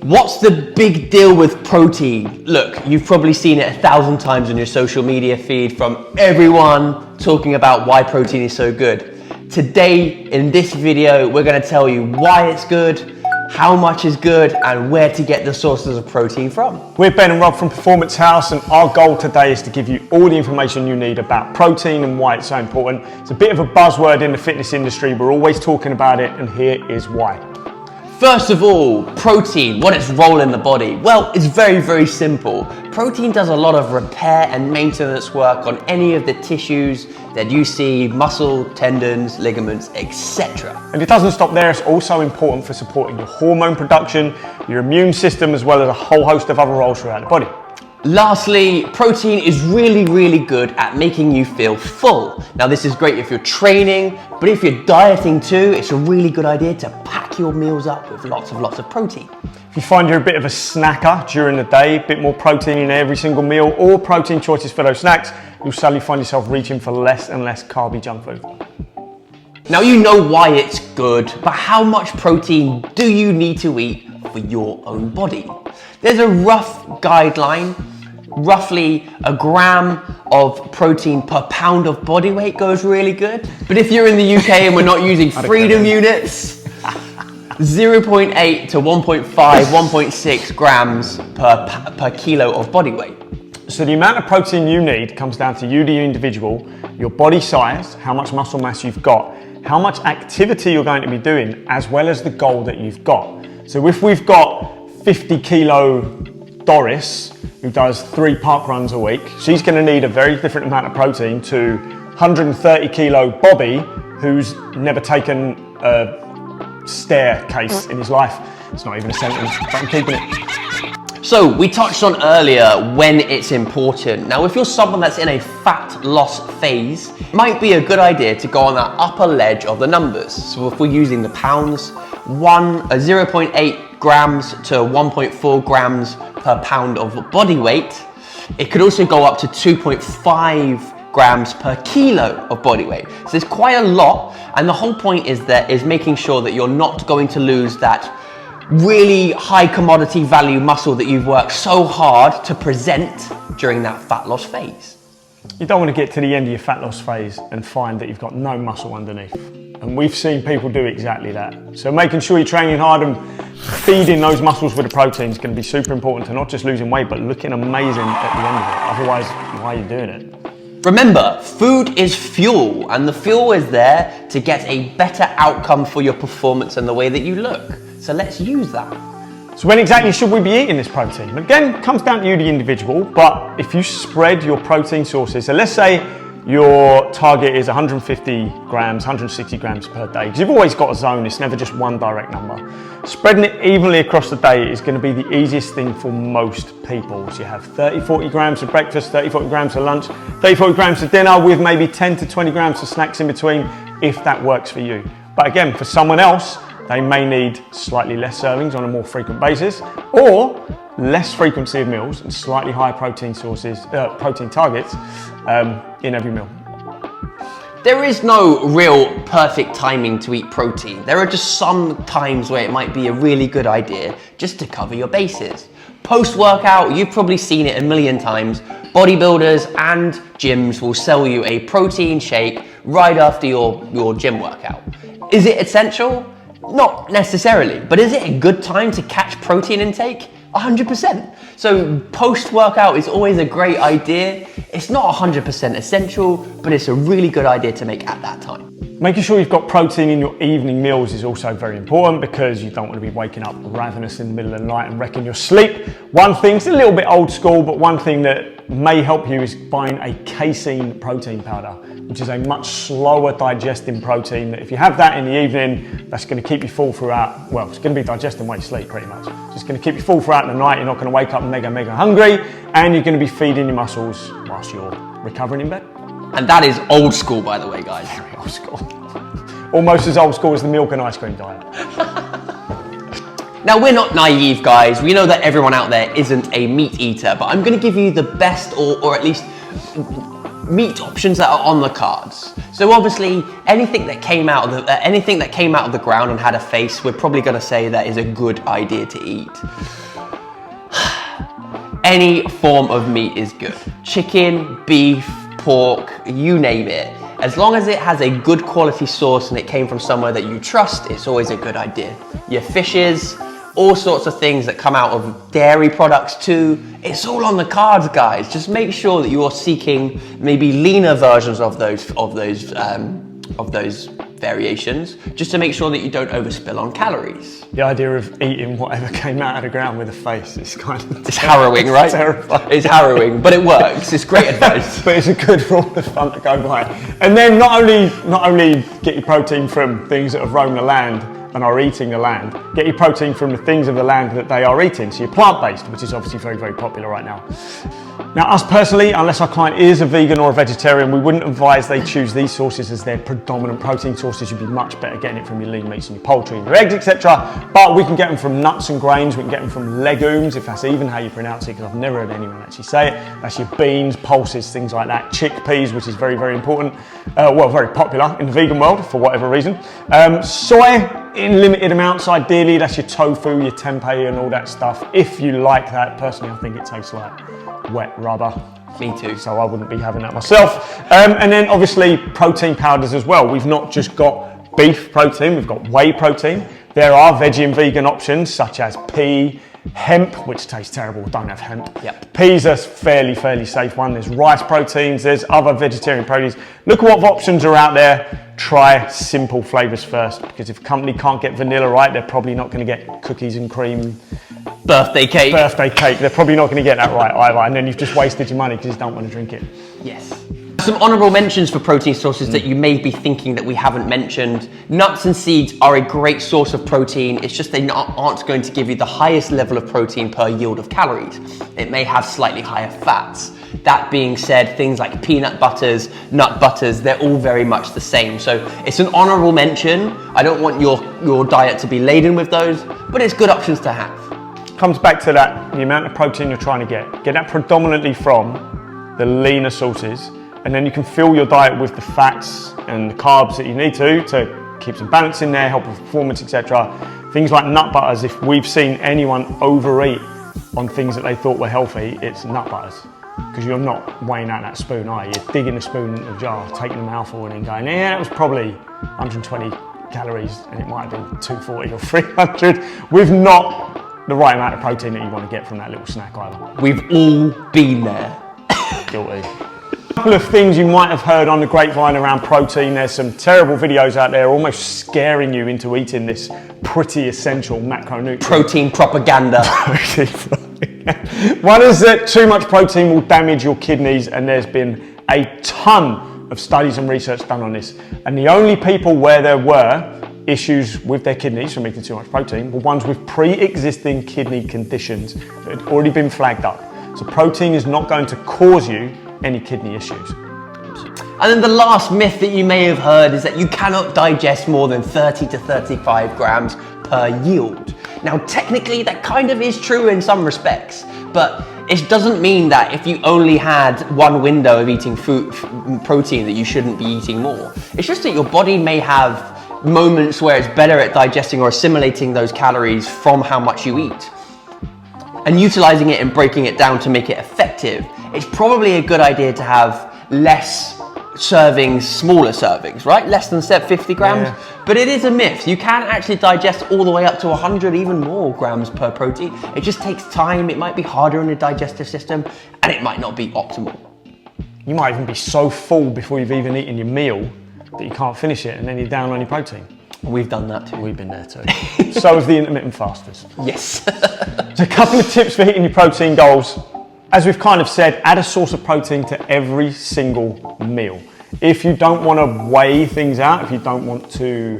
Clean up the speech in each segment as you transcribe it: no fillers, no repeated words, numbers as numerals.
What's the big deal with protein? Look, you've probably seen it 1,000 times on your social media feed from everyone talking about why protein is so good. Today, in this video, we're gonna tell you why it's good, how much is good, and where to get the sources of protein from. We're Ben and Rob from Performance House, and our goal today is to give you all the information you need about protein and why it's so important. It's a bit of a buzzword in the fitness industry. We're always talking about it, and here is why. First of all, protein, what its role in the body? Well, it's very, very simple. Protein does a lot of repair and maintenance work on any of the tissues that you see, muscle, tendons, ligaments, etc. And it doesn't stop there, it's also important for supporting your hormone production, your immune system, as well as a whole host of other roles throughout the body. Lastly, protein is really, really good at making you feel full. Now, this is great if you're training, but if you're dieting too, it's a really good idea to pack your meals up with lots of protein. If you find you're a bit of a snacker during the day, a bit more protein in every single meal, or protein choices for those snacks, you'll suddenly find yourself reaching for less and less carby junk food. Now, you know why it's good, but how much protein do you need to eat for your own body? There's a rough guideline. Roughly a gram of protein per pound of body weight goes really good. But if you're in the UK and we're not using freedom units, 0.8 to 1.5, 1.6 grams per kilo of body weight. So the amount of protein you need comes down to you, the individual, your body size, how much muscle mass you've got, how much activity you're going to be doing, as well as the goal that you've got. So if we've got 50 kilo Doris, who does 3 park runs a week, she's going to need a very different amount of protein to 130 kilo Bobby, who's never taken a staircase in his life. It's not even a sentence, but I'm keeping it. So we touched on earlier when it's important. Now, if you're someone that's in a fat loss phase, it might be a good idea to go on that upper ledge of the numbers. So if we're using the pounds, 0.8 grams to 1.4 grams per pound of body weight. It could also go up to 2.5 grams per kilo of body weight. So there's quite a lot, and the whole point is making sure that you're not going to lose that really high commodity value muscle that you've worked so hard to present during that fat loss phase. You don't want to get to the end of your fat loss phase and find that you've got no muscle underneath. And we've seen people do exactly that. So making sure you're training hard and feeding those muscles with the protein is going to be super important to not just losing weight, but looking amazing at the end of it. Otherwise, why are you doing it? Remember, food is fuel, and the fuel is there to get a better outcome for your performance and the way that you look. So let's use that. So when exactly should we be eating this protein? Again, it comes down to you, the individual, but if you spread your protein sources, so let's say your target is 150 grams, 160 grams per day, because you've always got a zone, it's never just one direct number. Spreading it evenly across the day is going to be the easiest thing for most people. So you have 30, 40 grams for breakfast, 30, 40 grams for lunch, 30, 40 grams for dinner, with maybe 10 to 20 grams of snacks in between, if that works for you. But again, for someone else, they may need slightly less servings on a more frequent basis, or less frequency of meals and slightly higher protein sources, protein targets in every meal. There is no real perfect timing to eat protein. There are just some times where it might be a really good idea just to cover your bases. Post-workout, you've probably seen it a million times. Bodybuilders and gyms will sell you a protein shake right after your gym workout. Is it essential? Not necessarily, but is it a good time to catch protein intake? 100%. So post-workout is always a great idea. It's not 100% essential, but it's a really good idea to make at that time. Making sure you've got protein in your evening meals is also very important, because you don't want to be waking up ravenous in the middle of the night and wrecking your sleep. One thing, it's a little bit old school, but one thing that may help you is buying a casein protein powder, which is a much slower digesting protein, that if you have that in the evening, that's going to keep you full throughout, well, it's going to be digesting while you sleep pretty much. So it's going to keep you full throughout the night, you're not going to wake up mega hungry, and you're going to be feeding your muscles whilst you're recovering in bed. And that is old school, by the way, guys. Very old school. Almost as old school as the milk and ice cream diet. Now, we're not naive, guys. We know that everyone out there isn't a meat eater, but I'm going to give you the best, or at least meat options that are on the cards. So obviously, anything that came out of the ground and had a face, we're probably going to say that is a good idea to eat. Any form of meat is good. Chicken, beef, pork, you name it. As long as it has a good quality source and it came from somewhere that you trust, it's always a good idea. Your fishes, all sorts of things that come out of dairy products too. It's all on the cards, guys. Just make sure that you're seeking maybe leaner versions of those variations, just to make sure that you don't overspill on calories. The idea of eating whatever came out of the ground with a face is kind of... It's harrowing, right? Terrifying. It's harrowing, but it works. It's great advice. But it's a good rule of thumb to go by. And then not only get your protein from things that have roamed the land and are eating the land, get your protein from the things of the land that they are eating. So you're plant-based, which is obviously very, very popular right now. Now, us personally, unless our client is a vegan or a vegetarian, we wouldn't advise they choose these sources as their predominant protein sources. You'd be much better getting it from your lean meats and your poultry and your eggs, etc. But we can get them from nuts and grains, we can get them from legumes, if that's even how you pronounce it, because I've never heard anyone actually say it. That's your beans, pulses, things like that. Chickpeas, which is very, very important. Very popular in the vegan world for whatever reason. Soy, in limited amounts, ideally. That's your tofu, your tempeh and all that stuff. If you like that, personally, I think it tastes like wet rubber. Me too. So I wouldn't be having that myself. And then obviously protein powders as well. We've not just got beef protein, we've got whey protein. There are veggie and vegan options such as pea, hemp, which tastes terrible, don't have hemp. Yep. Peas are fairly safe one. There's rice proteins, there's other vegetarian proteins. Look at what options are out there. Try simple flavors first, because if a company can't get vanilla right, they're probably not going to get cookies and cream. Birthday cake. They're probably not going to get that right either, and then you've just wasted your money because you don't want to drink it. Yes. Some honourable mentions for protein sources that you may be thinking that we haven't mentioned. Nuts and seeds are a great source of protein. It's just they aren't going to give you the highest level of protein per yield of calories. It may have slightly higher fats. That being said, things like peanut butters, nut butters, they're all very much the same. So it's an honourable mention. I don't want your diet to be laden with those, but it's good options to have. Comes back to that, the amount of protein you're trying to get. Get that predominantly from the leaner sources, and then you can fill your diet with the fats and the carbs that you need to keep some balance in there, help with performance, etc. Things like nut butters, if we've seen anyone overeat on things that they thought were healthy, it's nut butters. Because you're not weighing out that spoon, are you? You're digging the spoon into the jar, taking a mouthful and then going, yeah, that was probably 120 calories and it might have been 240 or 300 with not the right amount of protein that you want to get from that little snack either. We've all been there. Guilty. A couple of things you might have heard on the grapevine around protein. There's some terrible videos out there almost scaring you into eating this pretty essential macronutrient. Protein propaganda. One is that too much protein will damage your kidneys, and there's been a ton of studies and research done on this. And the only people where there were issues with their kidneys from eating too much protein were ones with pre-existing kidney conditions that had already been flagged up. So protein is not going to cause you any kidney issues. And then the last myth that you may have heard is that you cannot digest more than 30 to 35 grams per yield. Now, technically, that kind of is true in some respects, but it doesn't mean that if you only had one window of eating protein that you shouldn't be eating more. It's just that your body may have moments where it's better at digesting or assimilating those calories from how much you eat. And utilizing it and breaking it down to make it effective, it's probably a good idea to have less servings, smaller servings, right? Less than 50 grams. Yeah. But it is a myth. You can actually digest all the way up to 100, even more grams per protein. It just takes time. It might be harder in the digestive system, and it might not be optimal. You might even be so full before you've even eaten your meal that you can't finish it, and then you're down on your protein. We've done that too. We've been there too. So have the intermittent fasters. Yes. So a couple of tips for hitting your protein goals. As we've kind of said, add a source of protein to every single meal. If you don't want to weigh things out, if you don't want to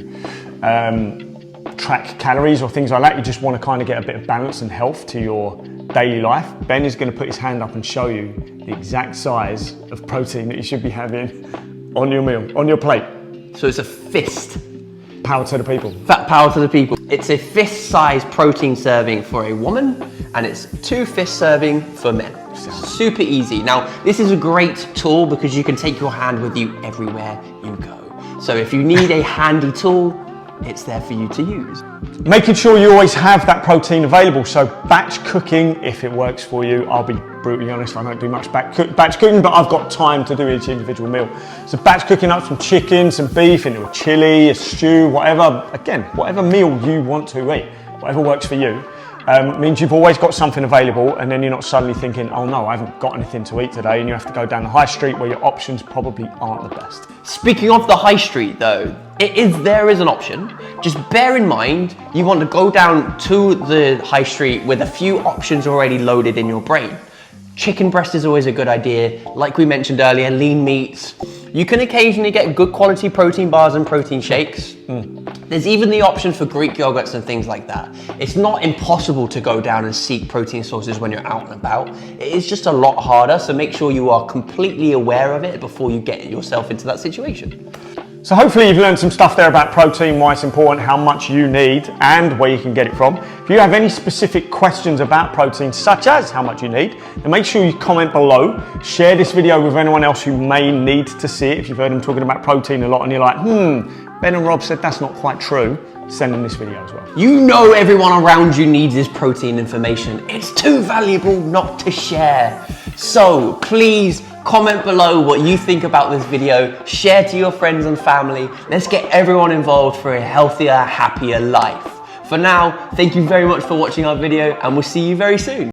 track calories or things like that, you just want to kind of get a bit of balance and health to your daily life, Ben is going to put his hand up and show you the exact size of protein that you should be having on your meal, on your plate. So it's a fist. Power to the people. Fat power to the people. It's a fist-sized protein serving for a woman, and it's 2 fist serving for men. Super easy. Now, this is a great tool because you can take your hand with you everywhere you go. So if you need a handy tool, it's there for you to use. Making sure you always have that protein available. So batch cooking, if it works for you. I'll be brutally honest, I don't do much batch cooking, but I've got time to do each individual meal. So batch cooking up some chicken, some beef into a chili, a stew, whatever. Again, whatever meal you want to eat, whatever works for you. Means you've always got something available, and then you're not suddenly thinking, oh no, I haven't got anything to eat today, and you have to go down the high street where your options probably aren't the best. Speaking of the high street though, there is an option. Just bear in mind, you want to go down to the high street with a few options already loaded in your brain. Chicken breast is always a good idea. Like we mentioned earlier, lean meats. You can occasionally get good quality protein bars and protein shakes. There's even the option for Greek yogurts and things like that. It's not impossible to go down and seek protein sources when you're out and about. It is just a lot harder, so make sure you are completely aware of it before you get yourself into that situation. So hopefully you've learned some stuff there about protein, why it's important, how much you need, and where you can get it from. If you have any specific questions about protein, such as how much you need, then make sure you comment below. Share this video with anyone else who may need to see it. If you've heard them talking about protein a lot and you're like, Ben and Rob said that's not quite true, send them this video as well. You know everyone around you needs this protein information. It's too valuable not to share. So please comment below what you think about this video, share to your friends and family. Let's get everyone involved for a healthier, happier life. For now, thank you very much for watching our video, and we'll see you very soon.